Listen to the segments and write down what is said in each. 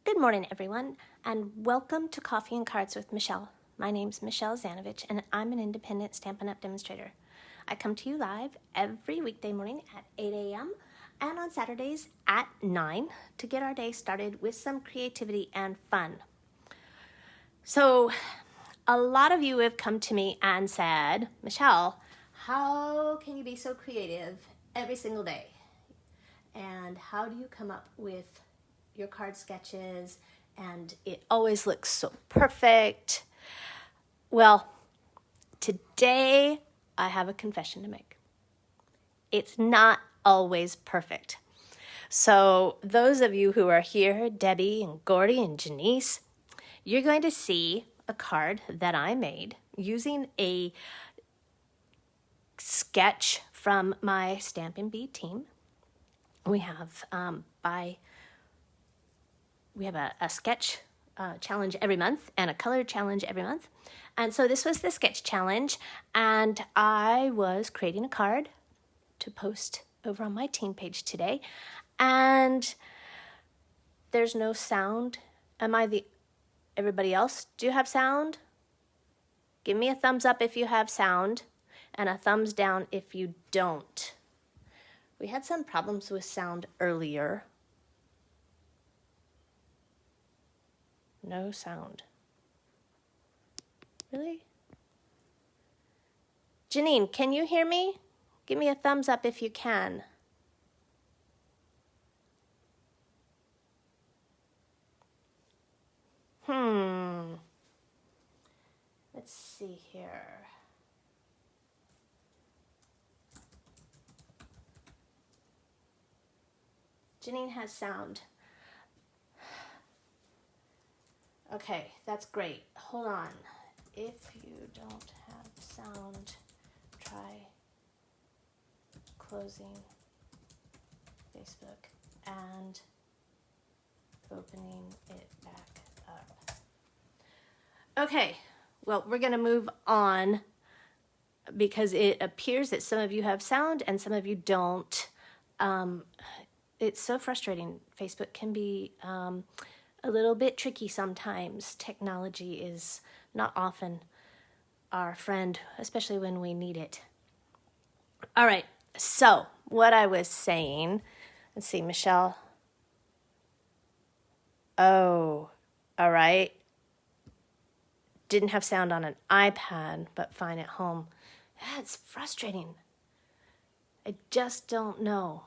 Good morning, everyone, and welcome to Coffee and Cards with Michelle. My name's Michelle Zanovich, and I'm an independent Stampin' Up! Demonstrator. I come to you live every weekday morning at 8 a.m. and on Saturdays at 9 to get our day started with some creativity and fun. So, a lot of you have come to me and said, Michelle, how can you be so creative every single day? And how do you come up with your card sketches and it always looks so perfect? Well, today I have a confession to make. It's not always perfect. So those of you who are here, Debbie and Gordy and Janice, you're going to see a card that I made using a sketch from my Stampin' Bee team. We have a sketch challenge every month and a color challenge every month. And so this was the sketch challenge, and I was creating a card to post over on my team page today. And there's no sound. Everybody else, do you have sound? Give me a thumbs up if you have sound and a thumbs down if you don't. We had some problems with sound earlier. No sound. Really? Janine, can you hear me? Give me a thumbs up if you can. Let's see here. Janine has sound. Okay, that's great. Hold on. If you don't have sound, try closing Facebook and opening it back up. Okay, well, we're going to move on because it appears that some of you have sound and some of you don't. It's so frustrating. Facebook can be a little bit tricky sometimes. Technology is not often our friend, especially when we need it. All right, so what I was saying, let's see, Michelle. Oh, all right. Didn't have sound on an iPad, but fine at home. That's frustrating. I just don't know.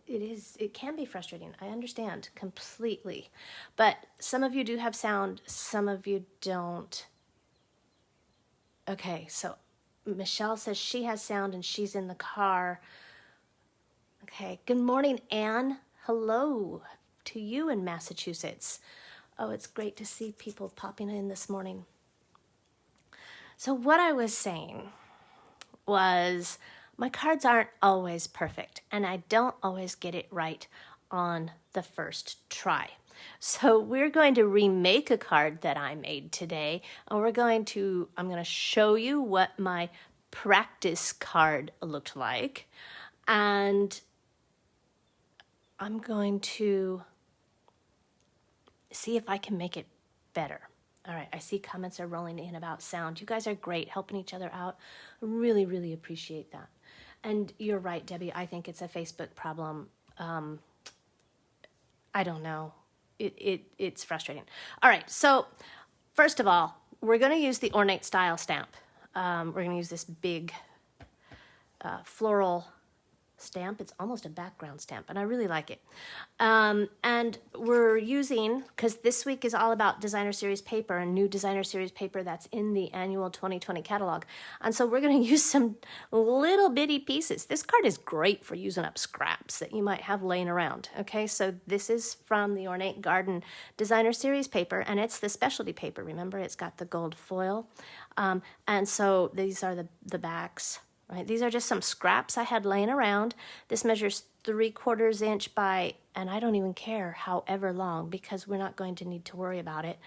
It can be frustrating. I understand completely. But some of you do have sound, some of you don't. Okay, so Michelle says she has sound and she's in the car. Okay, good morning, Anne. Hello to you in Massachusetts. Oh, it's great to see people popping in this morning. So what I was saying was, my cards aren't always perfect, and I don't always get it right on the first try. So we're going to remake a card that I made today, and I'm going to show you what my practice card looked like, and I'm going to see if I can make it better. All right, I see comments are rolling in about sound. You guys are great, helping each other out. I really, really appreciate that. And you're right, Debbie, I think it's a Facebook problem. I don't know. It's frustrating. All right, so first of all, we're going to use the Ornate style stamp. We're going to use this big floral stamp. It's almost a background stamp, and I really like it. And we're using, because this week is all about designer series paper and new designer series paper that's in the annual 2020 catalog. And so we're going to use some little bitty pieces. This card is great for using up scraps that you might have laying around. Okay, so this is from the Ornate Garden designer series paper, and it's the specialty paper. Remember, it's got the gold foil. And so these are the backs. Right, these are just some scraps I had laying around. This measures 3/4 inch by, and I don't even care however long, because we're not going to need to worry about it.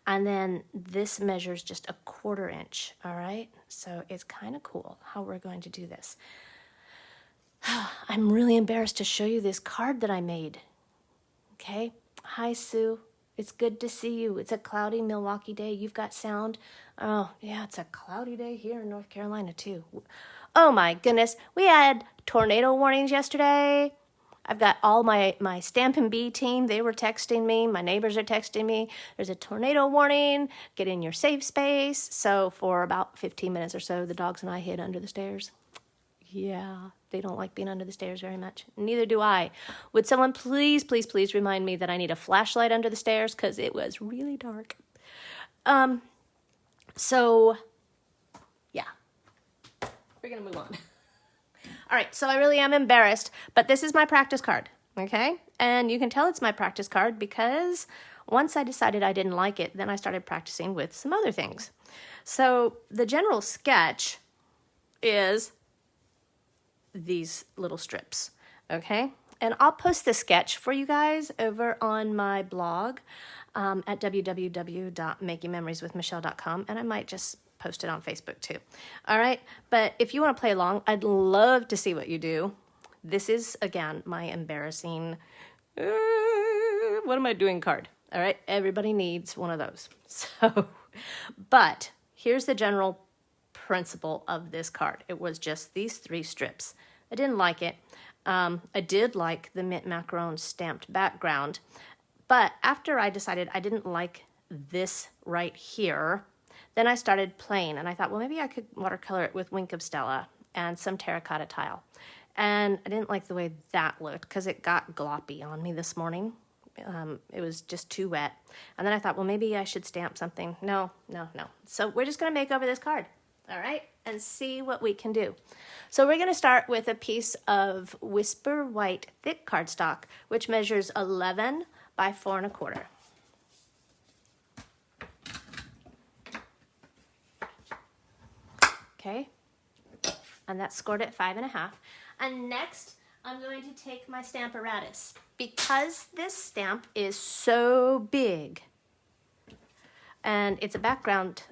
And then this measures just 1/4 inch, all right? So it's kind of cool how we're going to do this. I'm really embarrassed to show you this card that I made. Okay, hi Sue. It's good to see you. It's a cloudy Milwaukee day. You've got sound. Oh, yeah, it's a cloudy day here in North Carolina, too. Oh, my goodness. We had tornado warnings yesterday. I've got all my Stampin' Bee team. They were texting me. My neighbors are texting me. There's a tornado warning. Get in your safe space. So for about 15 minutes or so, the dogs and I hid under the stairs. Yeah, they don't like being under the stairs very much. Neither do I. Would someone please, please, please remind me that I need a flashlight under the stairs because it was really dark. So, yeah, we're going to move on. All right, so I really am embarrassed, but this is my practice card, okay? And you can tell it's my practice card because once I decided I didn't like it, then I started practicing with some other things. So the general sketch is these little strips, okay? And I'll post the sketch for you guys over on my blog at www.makingmemorieswithmichelle.com, and I might just post it on Facebook too. All right, but if you want to play along, I'd love to see what you do. This is, again, my embarrassing, what am I doing card. All right, everybody needs one of those. So, but here's the general principle of this card. It was just these 3 strips. I didn't like it. I did like the mint macaron stamped background, but after I decided I didn't like this right here, then I started playing, and I thought, well, maybe I could watercolor it with Wink of Stella and some terracotta tile. And I didn't like the way that looked because it got gloppy on me this morning. It was just too wet. And then I thought, well, maybe I should stamp something. No. So we're just going to make over this card, all right, and see what we can do. So we're going to start with a piece of Whisper White thick cardstock, which measures 11 by 4 1/4. Okay, and that's scored at 5 1/2. And next, I'm going to take my Stamparatus. Because this stamp is so big, and it's a background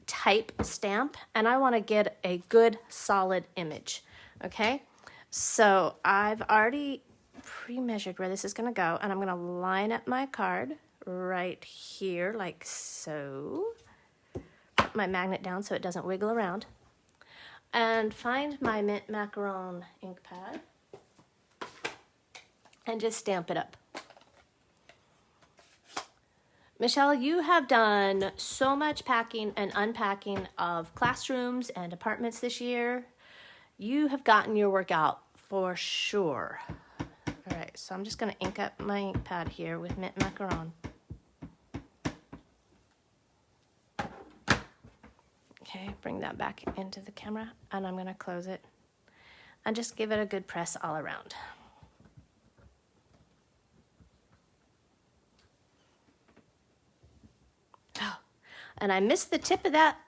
type stamp, and I want to get a good solid image, okay? So I've already pre-measured where this is going to go, and I'm going to line up my card right here like so. Put my magnet down so it doesn't wiggle around. And find my mint macaron ink pad and just stamp it up. Michelle, you have done so much packing and unpacking of classrooms and apartments this year. You have gotten your work out for sure. All right, so I'm just going to ink up my ink pad here with mint macaron. Okay, bring that back into the camera, and I'm going to close it and just give it a good press all around. Oh, and I missed the tip of that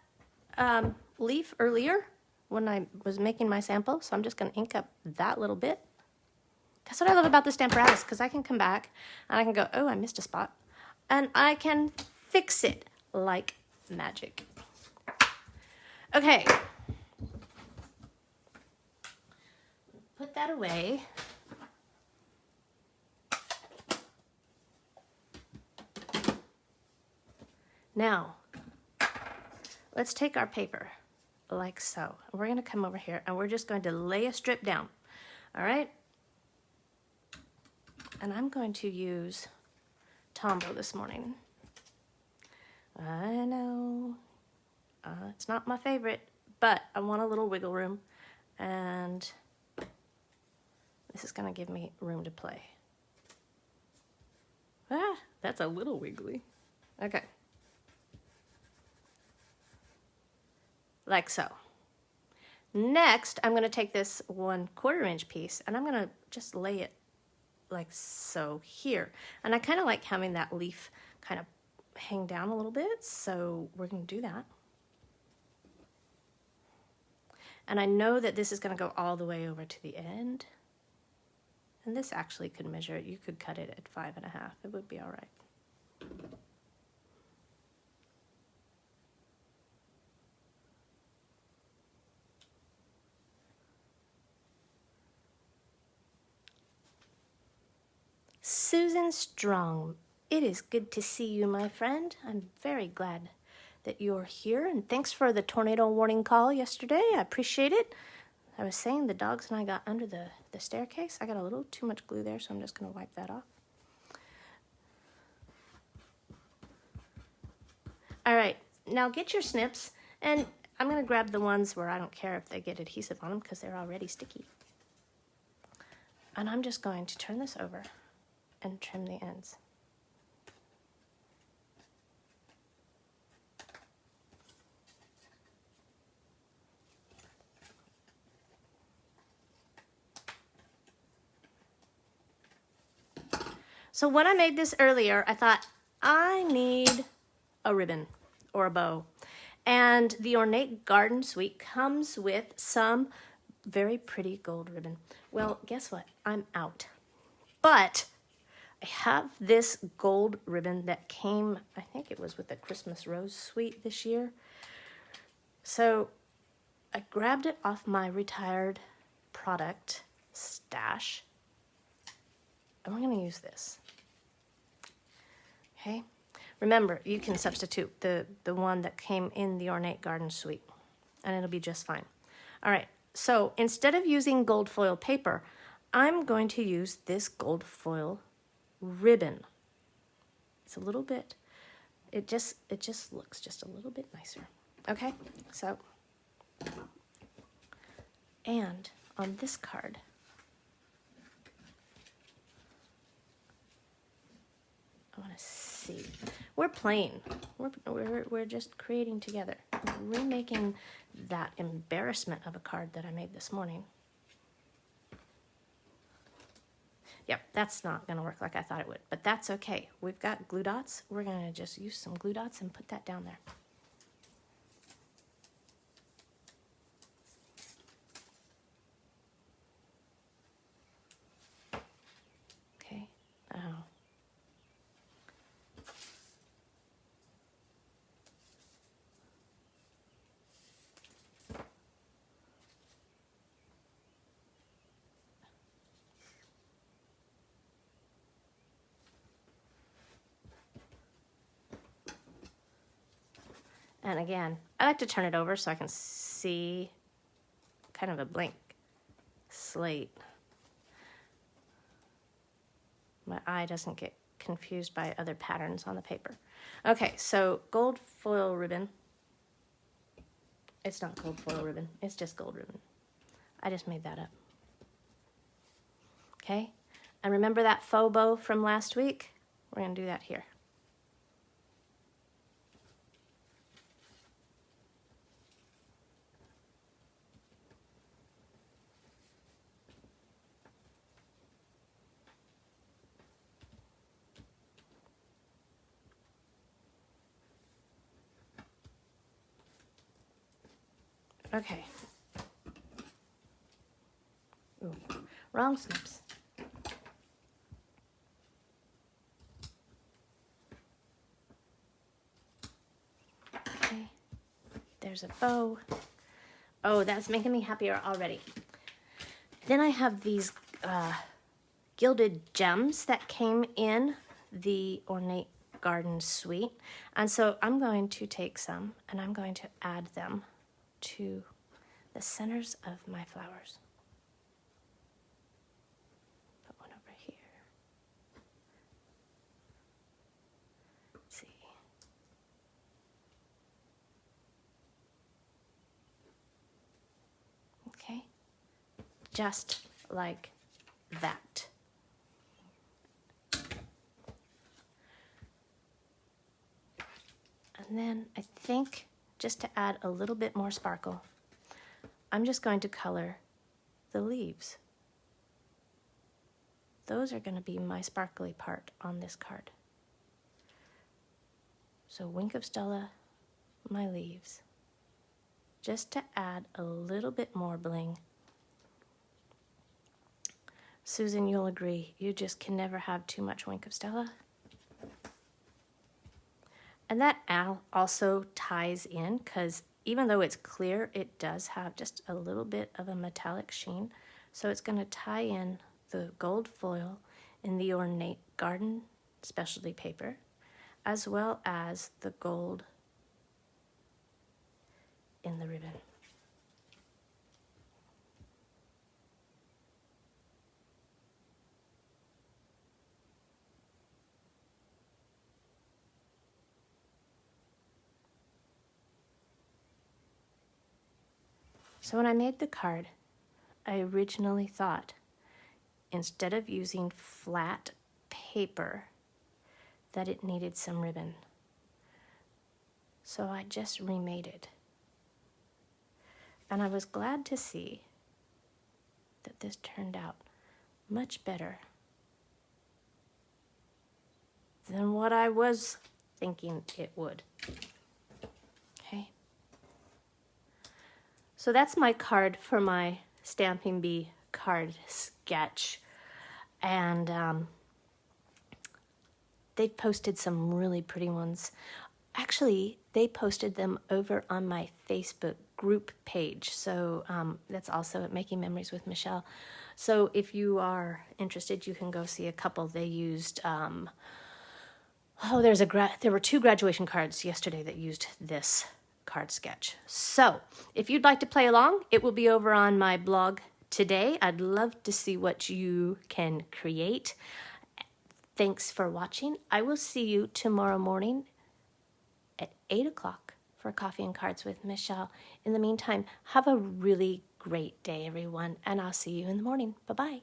leaf earlier when I was making my sample, so I'm just going to ink up that little bit. That's what I love about the Stamparatus, because I can come back and I can go, oh, I missed a spot, and I can fix it like magic. Okay, put that away. Now, let's take our paper like so. We're going to come over here and we're just going to lay a strip down, all right? And I'm going to use Tombow this morning. I know. It's not my favorite, but I want a little wiggle room, and this is going to give me room to play. Ah, that's a little wiggly. Okay. Like so. Next, I'm going to take this 1/4 inch piece, and I'm going to just lay it like so here. And I kind of like having that leaf kind of hang down a little bit, so we're going to do that. And I know that this is going to go all the way over to the end. And this actually could measure it. You could cut it at 5 1/2. It would be all right. Susan Strong It is good to see you, my friend. I'm very glad that you're here, and thanks for the tornado warning call yesterday. I appreciate it. I was saying the dogs and I got under the staircase. I got a little too much glue there, so I'm just going to wipe that off. All right, now get your snips, and I'm going to grab the ones where I don't care if they get adhesive on them because they're already sticky. And I'm just going to turn this over and trim the ends. So when I made this earlier, I thought, I need a ribbon or a bow. And the Ornate Garden Suite comes with some very pretty gold ribbon. Well, guess what? I'm out. But I have this gold ribbon that came, I think it was with the Christmas Rose Suite this year. So I grabbed it off my retired product stash. And we're going to use this. Okay? Remember, you can substitute the one that came in the Ornate Garden Suite, and it'll be just fine. All right, so instead of using gold foil paper, I'm going to use this gold foil ribbon. It's a little bit, it just looks just a little bit nicer. Okay, so, and on this card, I want to see. We're playing. We're just creating together. We're remaking that embarrassment of a card that I made this morning. Yep, that's not going to work like I thought it would, but that's okay. We've got glue dots. We're going to just use some glue dots and put that down there. Okay. Oh. And again, I like to turn it over so I can see kind of a blank slate. My eye doesn't get confused by other patterns on the paper. Okay, so gold foil ribbon. It's not gold foil ribbon, it's just gold ribbon. I just made that up. Okay, and remember that faux bow from last week? We're gonna do that here. Okay. Ooh, wrong snips. Okay, there's a bow. Oh, that's making me happier already. Then I have these gilded gems that came in the Ornate Garden Suite. And so I'm going to take some and I'm going to add them to the centers of my flowers. Put one over here. Let's see. Okay, just like that. And then I think, just to add a little bit more sparkle, I'm just going to color the leaves. Those are going to be my sparkly part on this card. So Wink of Stella, my leaves, just to add a little bit more bling. Susan, you'll agree, you just can never have too much Wink of Stella. And that also ties in, because even though it's clear, it does have just a little bit of a metallic sheen. So it's going to tie in the gold foil in the Ornate Garden Specialty Paper, as well as the gold in the ribbon. So when I made the card, I originally thought, instead of using flat paper, that it needed some ribbon. So I just remade it. And I was glad to see that this turned out much better than what I was thinking it would. Okay. So that's my card for my Stampin' Bee card sketch. And they posted some really pretty ones. Actually, they posted them over on my Facebook group page. So that's also at Making Memories with Michelle. So if you are interested, you can go see a couple. They used, there were 2 graduation cards yesterday that used this card sketch. So if you'd like to play along, it will be over on my blog today. I'd love to see what you can create. Thanks for watching. I will see you tomorrow morning at 8 o'clock for Coffee and Cards with Michelle. In the meantime, have a really great day, everyone, and I'll see you in the morning. Bye-bye.